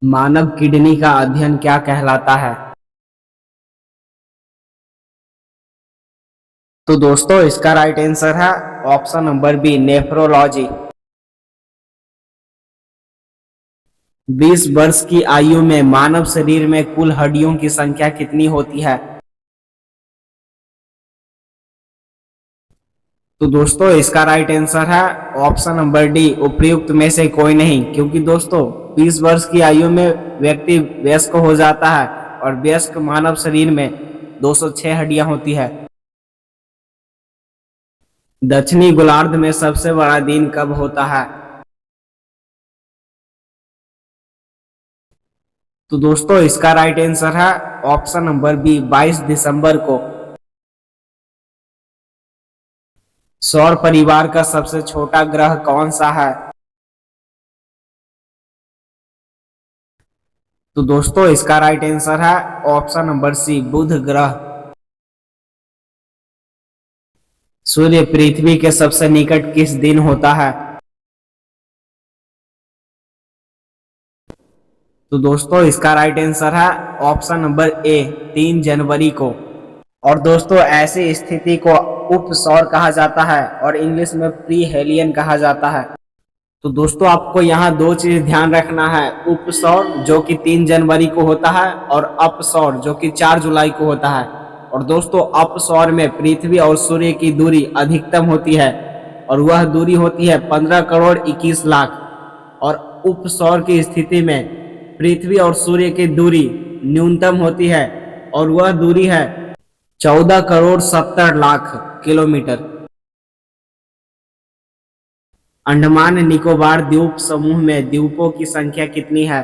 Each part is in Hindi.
मानव किडनी का अध्ययन क्या कहलाता है? तो दोस्तों इसका राइट आंसर है ऑप्शन नंबर बी, नेफ्रोलॉजी। 20 वर्ष की आयु में मानव शरीर में कुल हड्डियों की संख्या कितनी होती है? तो दोस्तों इसका राइट आंसर है ऑप्शन नंबर डी, उपयुक्त में से कोई नहीं। क्योंकि दोस्तों 20 वर्ष की आयु में व्यक्ति वयस्क हो जाता है और वयस्क मानव शरीर में 206 हड्डियां होती है। दक्षिणी गोलार्ध में सबसे बड़ा दिन कब होता है? तो दोस्तों इसका राइट आंसर है ऑप्शन नंबर बी, 22 दिसंबर को। सौर परिवार का सबसे छोटा ग्रह कौन सा है? तो दोस्तों इसका राइट आंसर है ऑप्शन नंबर सी, बुध ग्रह। सूर्य पृथ्वी के सबसे निकट किस दिन होता है? तो दोस्तों इसका राइट आंसर है ऑप्शन नंबर ए, 3 जनवरी को। और दोस्तों ऐसी स्थिति को उप सौर कहा जाता है और इंग्लिश में प्री हेलियन कहा जाता है। तो दोस्तों आपको यहाँ दो चीज ध्यान रखना है, उप सौर जो कि 3 जनवरी को होता है और अप सौर जो कि 4 जुलाई को होता है। और दोस्तों अप सौर में पृथ्वी और सूर्य की दूरी अधिकतम होती है और वह दूरी होती है 15 करोड़ 21 लाख। और उप सौर की स्थिति में पृथ्वी और सूर्य की दूरी न्यूनतम होती है और वह दूरी है 14 करोड़ 70 लाख किलोमीटर। अंडमान निकोबार द्वीप समूह में द्वीपों की संख्या कितनी है?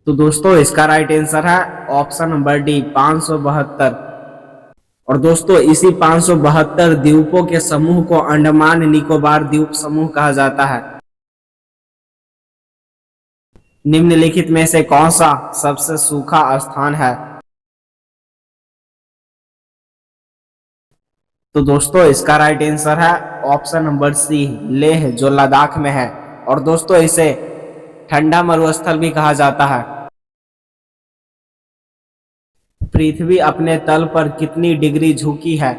तो दोस्तों इसका राइट आंसर है ऑप्शन नंबर डी, 572। और दोस्तों इसी 572 द्वीपों के समूह को अंडमान निकोबार द्वीप समूह कहा जाता है। निम्नलिखित में से कौन सा सबसे सूखा स्थान है? तो दोस्तों इसका राइट आंसर है ऑप्शन नंबर सी, लेह, जो लद्दाख में है। और दोस्तों इसे ठंडा मरुस्थल भी कहा जाता है। पृथ्वी अपने तल पर कितनी डिग्री झुकी है?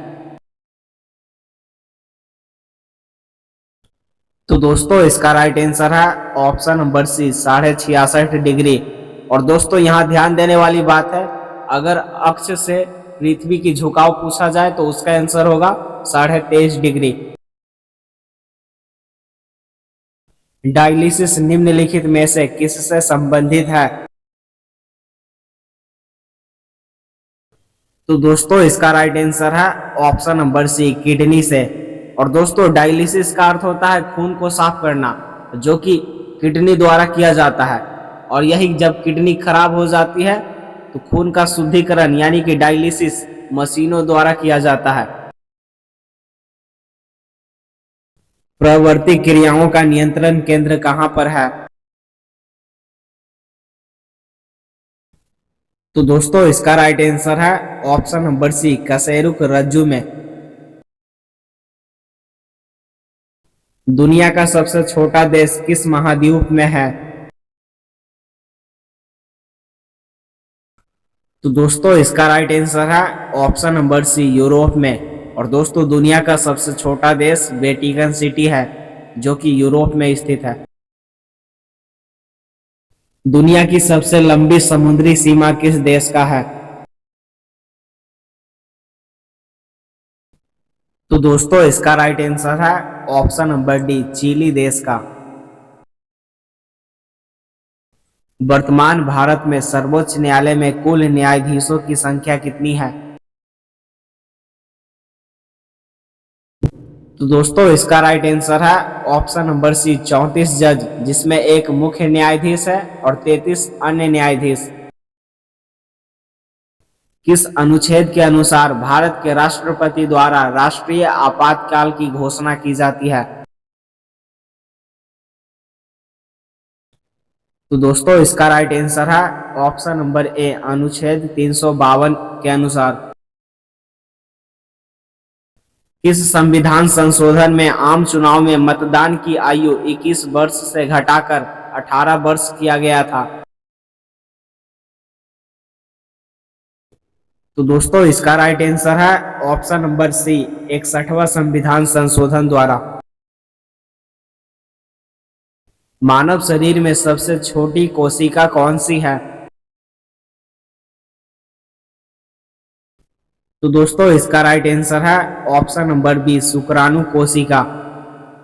तो दोस्तों इसका राइट आंसर है ऑप्शन नंबर सी, 66.5 डिग्री। और दोस्तों यहाँ ध्यान देने वाली बात है, अगर अक्ष से पृथ्वी की झुकाव पूछा जाए तो उसका आंसर होगा 23.5 डिग्री। डायलिसिस निम्नलिखित में से किससे संबंधित है? तो दोस्तों इसका राइट आंसर है ऑप्शन नंबर सी, किडनी से। और दोस्तों डायलिसिस का अर्थ होता है खून को साफ करना, जो कि किडनी द्वारा किया जाता है। और यही जब किडनी खराब हो जाती है तो खून का शुद्धिकरण यानी कि डायलिसिस मशीनों द्वारा किया जाता है। प्रवर्ती क्रियाओं का नियंत्रण केंद्र कहाँ पर है? तो दोस्तों इसका राइट आंसर है ऑप्शन नंबर सी, कशेरुक रज्जु में। दुनिया का सबसे छोटा देश किस महाद्वीप में है? तो दोस्तों इसका राइट आंसर है ऑप्शन नंबर सी, यूरोप में। और दोस्तों दुनिया का सबसे छोटा देश वेटिकन सिटी है, जो कि यूरोप में स्थित है। दुनिया की सबसे लंबी समुद्री सीमा किस देश का है? तो दोस्तों इसका राइट आंसर है ऑप्शन नंबर डी, चिली देश का। वर्तमान भारत में सर्वोच्च न्यायालय में कुल न्यायाधीशों की संख्या कितनी है? तो दोस्तों इसका राइट आंसर है ऑप्शन नंबर सी, 34 जज, जिसमें एक मुख्य न्यायाधीश है और 33 अन्य न्यायाधीश। किस अनुच्छेद के अनुसार भारत के राष्ट्रपति द्वारा राष्ट्रीय आपातकाल की घोषणा की जाती है? तो दोस्तों इसका राइट आंसर है ऑप्शन नंबर ए, अनुच्छेद 352 के अनुसार। किस संविधान संशोधन में आम चुनाव में मतदान की आयु 21 वर्ष से घटाकर 18 वर्ष किया गया था? तो दोस्तों इसका राइट आंसर है ऑप्शन नंबर सी, 61वां संविधान संशोधन द्वारा। मानव शरीर में सबसे छोटी कोशिका कौन सी है? तो दोस्तों इसका राइट आंसर है ऑप्शन नंबर बी, शुक्राणु कोशिका।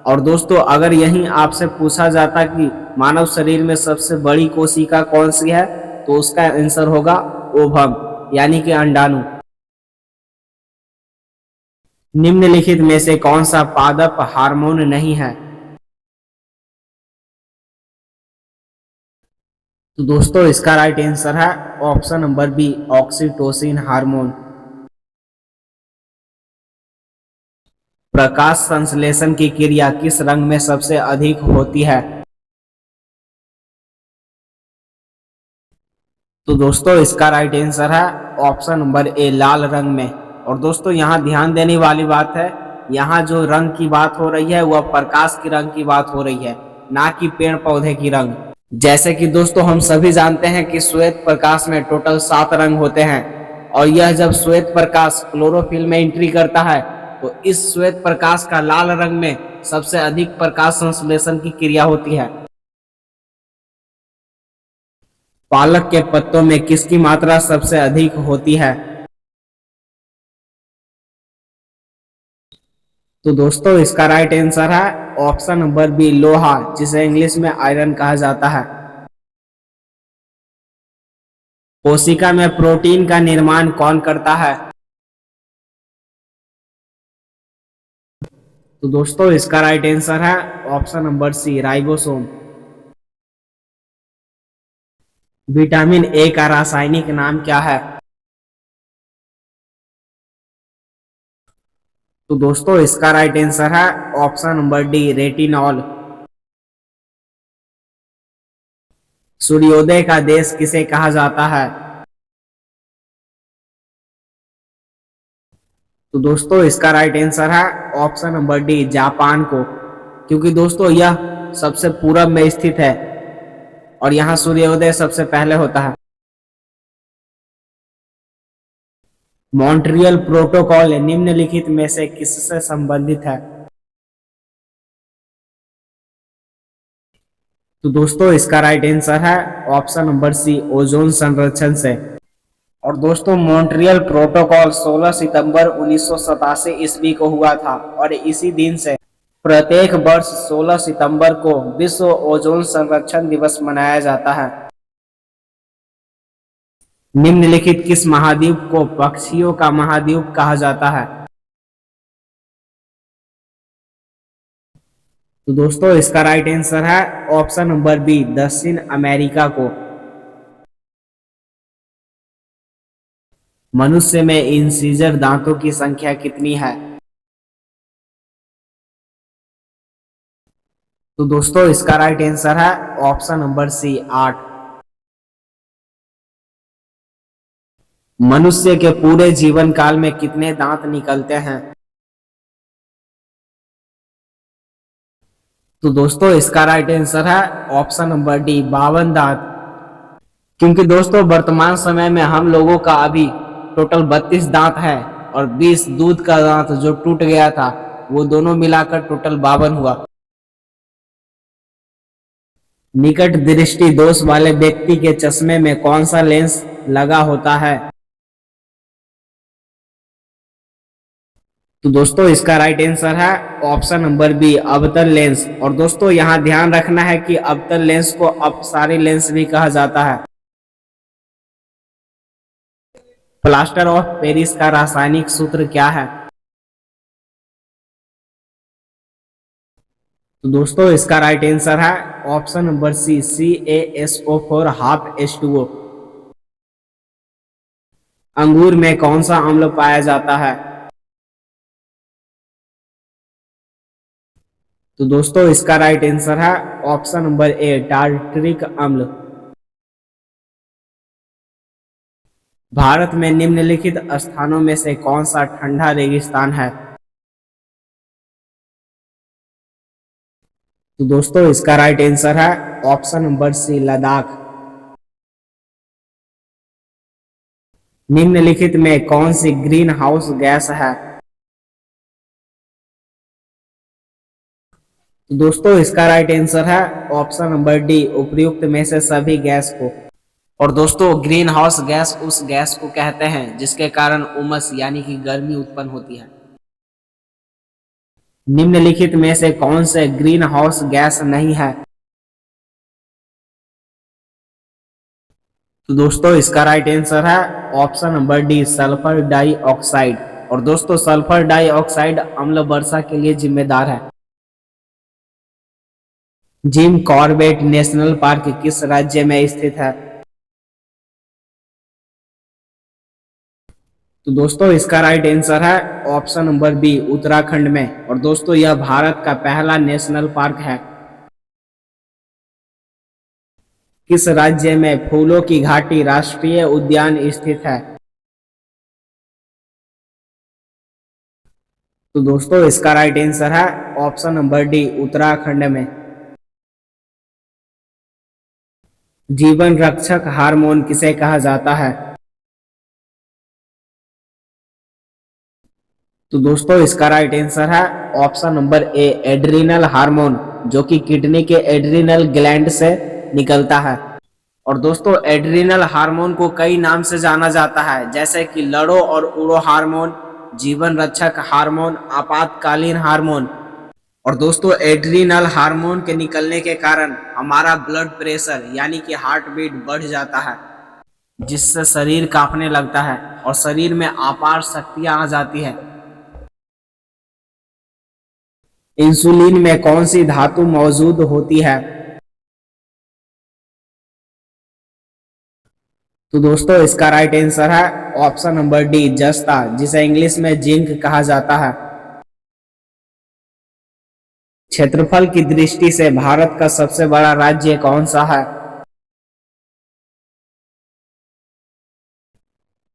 और दोस्तों अगर यही आपसे पूछा जाता कि मानव शरीर में सबसे बड़ी कोशिका कौन सी है, तो उसका आंसर होगा ओवम, यानी कि अंडाणु। निम्नलिखित में से कौन सा पादप हार्मोन नहीं है? तो दोस्तों इसका राइट आंसर है option number B, oxytocin hormone. प्रकाश संश्लेषण की क्रिया किस रंग में सबसे अधिक होती है? तो दोस्तों इसका राइट आंसर है ऑप्शन नंबर ए, लाल रंग में। और दोस्तों यहाँ ध्यान देने वाली बात है, यहाँ जो रंग की बात हो रही है वह प्रकाश की रंग की बात हो रही है, ना कि पेड़ पौधे की रंग। जैसे कि दोस्तों हम सभी जानते हैं कि श्वेत प्रकाश में टोटल 7 रंग होते हैं, और यह जब श्वेत प्रकाश क्लोरोफिल में एंट्री करता है तो इस श्वेत प्रकाश का लाल रंग में सबसे अधिक प्रकाश संश्लेषण की क्रिया होती है। पालक के पत्तों में किसकी मात्रा सबसे अधिक होती है? तो दोस्तों इसका राइट आंसर है ऑप्शन नंबर बी, लोहा, जिसे इंग्लिश में आयरन कहा जाता है। कोशिका में प्रोटीन का निर्माण कौन करता है? तो दोस्तों इसका राइट आंसर है option number C, ribosome. Vitamin A का रासायनिक नाम क्या है? तो दोस्तों इसका राइट आंसर है ऑप्शन नंबर डी, रेटिनॉल। सूर्योदय का देश किसे कहा जाता है? तो दोस्तों इसका राइट आंसर है ऑप्शन नंबर डी, जापान को। क्योंकि दोस्तों यह सबसे पूरब में स्थित है और यहाँ सूर्योदय सबसे पहले होता है। मॉन्ट्रियल प्रोटोकॉल निम्नलिखित में से किससे संबंधित है? तो दोस्तों इसका राइट आंसर है ऑप्शन नंबर सी, ओजोन संरक्षण से। और दोस्तों मॉन्ट्रियल प्रोटोकॉल 16 सितंबर 1987 ईस्वी को हुआ था, और इसी दिन से प्रत्येक वर्ष 16 सितंबर को विश्व ओजोन संरक्षण दिवस मनाया जाता है। निम्नलिखित किस महाद्वीप को पक्षियों का महाद्वीप कहा जाता है? तो दोस्तों इसका राइट आंसर है ऑप्शन नंबर बी, दक्षिण अमेरिका को। मनुष्य में इंसीजर दांतों की संख्या कितनी है? तो दोस्तों इसका राइट आंसर है ऑप्शन नंबर सी, 8। मनुष्य के पूरे जीवन काल में कितने दांत निकलते हैं? तो दोस्तों इसका राइट आंसर है ऑप्शन नंबर डी, 52 दांत। क्योंकि दोस्तों वर्तमान समय में हम लोगों का अभी टोटल 32 दांत है, और 20 दूध का दांत जो टूट गया था वो दोनों मिलाकर टोटल 52 हुआ। निकट दृष्टि दोष वाले व्यक्ति के चश्मे में कौन सा लेंस लगा होता है? तो दोस्तों इसका राइट आंसर है ऑप्शन नंबर बी, अवतल लेंस। और दोस्तों यहाँ ध्यान रखना है कि अवतल लेंस को अपसारी लेंस भी कहा जाता है। प्लास्टर ऑफ पेरिस का रासायनिक सूत्र क्या है? तो दोस्तों इसका राइट आंसर है option number C, CaSO4 half H2O। अंगूर में कौन सा अम्ल पाया जाता है? तो दोस्तों इसका राइट आंसर है ऑप्शन नंबर ए, टार्टरिक अम्ल। भारत में निम्नलिखित स्थानों में से कौन सा ठंडा रेगिस्तान है? तो दोस्तों इसका राइट आंसर है ऑप्शन नंबर सी, लद्दाख। निम्नलिखित में कौन सी ग्रीन हाउस गैस है? तो दोस्तों इसका राइट आंसर है ऑप्शन नंबर डी, उपयुक्त में से सभी गैस को। और दोस्तों ग्रीन हाउस गैस उस गैस को कहते हैं जिसके कारण उमस यानी कि गर्मी उत्पन्न होती है। निम्नलिखित में से कौन से ग्रीन हाउस गैस नहीं है? तो दोस्तों इसका राइट आंसर है option number D, sulphur dioxide. और दोस्तों सल्फर डाइऑक्साइड अम्ल वर्षा के लिए जिम्मेदार है। जिम कॉर्बेट नेशनल पार्क किस राज्य में स्थित है? तो दोस्तों इसका राइट आंसर है ऑप्शन नंबर बी, उत्तराखंड में। और दोस्तों यह भारत का पहला नेशनल पार्क है। किस राज्य में फूलों की घाटी राष्ट्रीय उद्यान स्थित है? तो दोस्तों इसका राइट आंसर है ऑप्शन नंबर डी, उत्तराखंड में। जीवन रक्षक हार्मोन किसे कहा जाता है? तो दोस्तों इसका राइट आंसर है option number A, adrenal hormone, जो कि किडनी के एड्रिनल ग्लैंड से निकलता है। और दोस्तों एड्रिनल हार्मोन को कई नाम से जाना जाता है, जैसे कि लड़ो और उड़ो हार्मोन, जीवन रक्षक हार्मोन, आपातकालीन हार्मोन। और दोस्तों एड्रिनल हार्मोन के निकलने के कारण हमारा ब्लड प्रेशर यानी कि हार्ट बीट बढ़ जाता है, जिससे शरीर कांपने लगता है और शरीर में अपार शक्तियां आ जाती है। इंसुलिन में कौन सी धातु मौजूद होती है? तो दोस्तों इसका राइट आंसर है ऑप्शन नंबर डी, जस्ता, जिसे इंग्लिश में जिंक कहा जाता है। क्षेत्रफल की दृष्टि से भारत का सबसे बड़ा राज्य कौन सा है?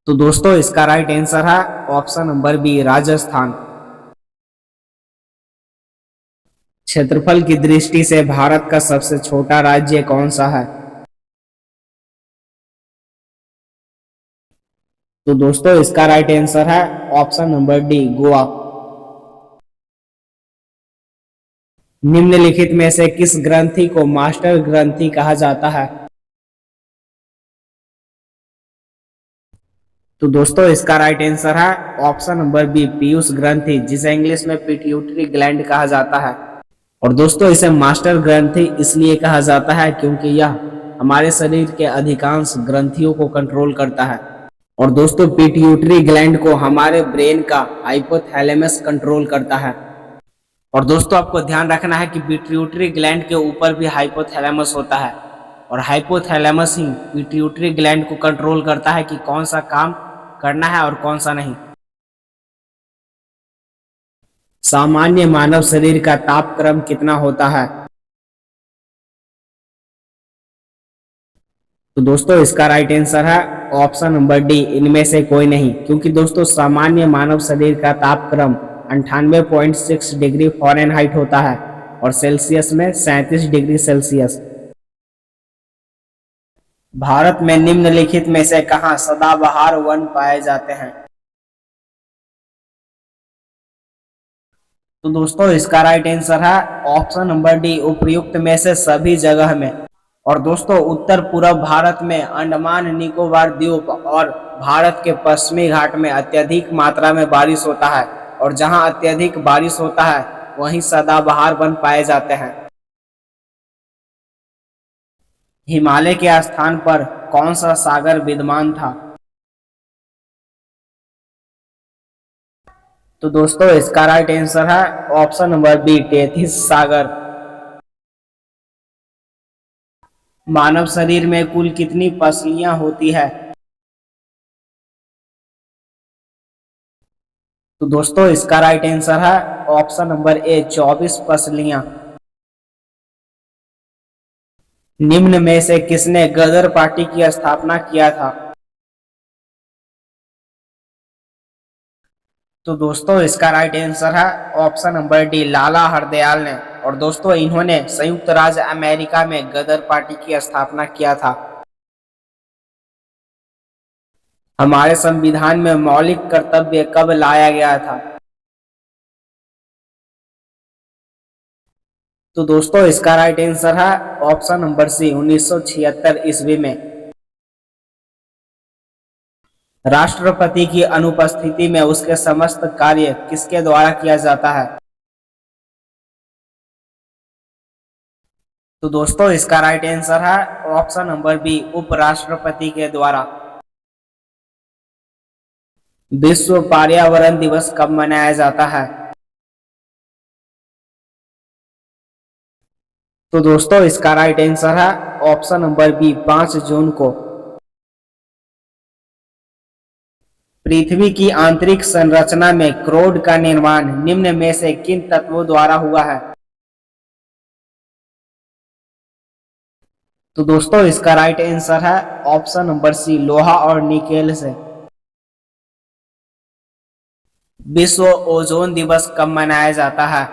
तो दोस्तों इसका राइट आंसर है ऑप्शन नंबर बी, राजस्थान। क्षेत्रफल की दृष्टि से भारत का सबसे छोटा राज्य कौन सा है? तो दोस्तों इसका राइट आंसर है ऑप्शन नंबर डी, गोवा। निम्नलिखित में से किस ग्रंथि को मास्टर ग्रंथि कहा जाता है? तो दोस्तों इसका राइट आंसर है ऑप्शन नंबर बी, पीयूष ग्रंथि, जिसे इंग्लिश में पिट्यूटरी ग्लैंड कहा जाता है। और दोस्तों इसे मास्टर ग्रंथि इसलिए कहा जाता है क्योंकि यह हमारे शरीर के अधिकांश ग्रंथियों को कंट्रोल करता है। और दोस्तों पिट्यूटरी ग्लैंड को हमारे ब्रेन का हाइपोथैलेमस कंट्रोल करता है। और दोस्तों आपको ध्यान रखना है कि पिट्यूटरी ग्लैंड के ऊपर भी हाइपोथैलेमस होता है, और हाइपोथैलेमस ही पिट्यूटरी ग्लैंड को कंट्रोल करता है कि कौन सा काम करना है और कौन सा नहीं। सामान्य मानव शरीर का तापक्रम कितना होता है? तो दोस्तों इसका राइट आंसर है ऑप्शन नंबर डी, इनमें से कोई नहीं, क्योंकि दोस्तों सामान्य मानव शरीर का तापक्रम 98.6 डिग्री फ़ारेनहाइट होता है और सेल्सियस में 37 डिग्री सेल्सियस। भारत में निम्नलिखित में से कहाँ सदाबहार वन पाए जाते हैं? तो दोस्तों इसका राइट आंसर है ऑप्शन नंबर डी, उपयुक्त में से सभी जगह में। और दोस्तों उत्तर पूर्व भारत में अंडमान निकोबार द्वीप और भारत के पश्चिमी घाट में अत्यधिक मात्रा में बारिश होता है, और जहां अत्यधिक बारिश होता है वहीं सदाबहार वन पाए जाते हैं। हिमालय के स्थान पर कौन सा सागर विद्यमान था? तो दोस्तों इसका राइट आंसर है ऑप्शन नंबर बी, टेथिस सागर। मानव शरीर में कुल कितनी पसलियां होती है? तो दोस्तों इसका राइट आंसर है ऑप्शन नंबर ए, 24 पसलियां। निम्न में से किसने गदर पार्टी की स्थापना किया था? तो दोस्तों इसका राइट आंसर है ऑप्शन नंबर डी, लाला हरदयाल ने। और दोस्तों इन्होंने संयुक्त राज्य अमेरिका में गदर पार्टी की स्थापना किया था। हमारे संविधान में मौलिक कर्तव्य कब लाया गया था? तो दोस्तों इसका राइट आंसर है ऑप्शन नंबर सी, 1976 ईस्वी में। राष्ट्रपति की अनुपस्थिति में उसके समस्त कार्य किसके द्वारा किया जाता है? तो दोस्तों इसका राइट आंसर है ऑप्शन नंबर बी, उपराष्ट्रपति के द्वारा। विश्व पर्यावरण दिवस कब मनाया जाता है? तो दोस्तों इसका राइट आंसर है ऑप्शन नंबर बी, 5 जून को। पृथ्वी की आंतरिक संरचना में क्रोड का निर्माण निम्न में से किन तत्वों द्वारा हुआ है? तो दोस्तों इसका राइट आंसर है ऑप्शन नंबर सी, लोहा और निकेल से। विश्व ओजोन दिवस कब मनाया जाता है?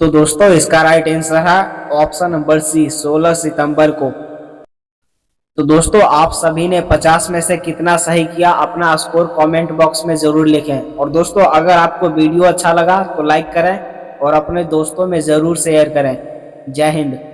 तो दोस्तों इसका राइट आंसर है ऑप्शन नंबर सी, 16 सितंबर को। तो दोस्तों आप सभी ने 50 में से कितना सही किया, अपना स्कोर कमेंट बॉक्स में जरूर लिखें। और दोस्तों अगर आपको वीडियो अच्छा लगा तो लाइक करें और अपने दोस्तों में जरूर शेयर करें। जय हिंद।